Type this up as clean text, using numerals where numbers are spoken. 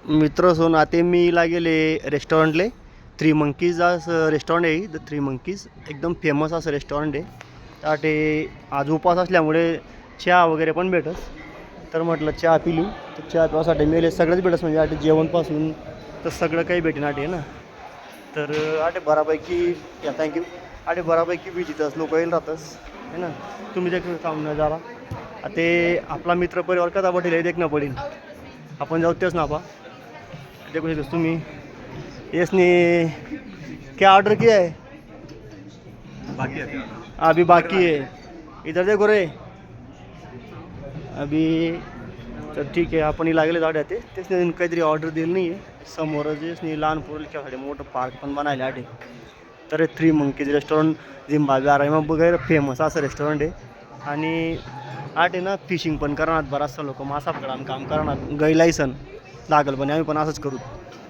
मित्र सोन आते मी लागेले रेस्टॉरंटले थ्री मंकीज असं रेस्टॉरंट आहे. द थ्री मंकीज एकदम फेमस असं रेस्टॉरंट आहे. त्यासाठी आज उपवास असल्यामुळे चहा वगैरे पण भेटस. तर म्हटलं चहा पिलू. तर चहा पिवासाठी मेले सगळंच भेटस म्हणजे आटे जेवणपासून तर सगळं काही भेटेन आटे ना. तर आटे बऱ्यापैकी या थँक्यू आटे बऱ्यापैकी विजिटर्स लोक येईल राहतस है ना. तुम्ही देखील सामने जरा ते आपला मित्र परिवार कदा पटेल हे देखना पडेल. आपण जाऊ तेच ना आपा देखो शकते तुम्ही. इसने क्या ऑर्डर किया है? बाकी है क्या? अभी बाकी है. इधर देखो रे अभी. तर ठीक आहे आपण लागले जाऊया तेच नाही काहीतरी ऑर्डर दिली नाही आहे. समोरच नाही लहान पोरं खेळासाठी मोठं पार्क पण बनायले आटे. तर थ्री मंकीज रेस्टॉरंट झिम्बाब्वे आरामा वगैरे फेमस असं रेस्टॉरंट आहे. आणि आटे ना फिशिंग पण करणार बराचसा लोक मासा पकडा काम करणार गैलायसन लागल पण आम्ही पण असंच करू.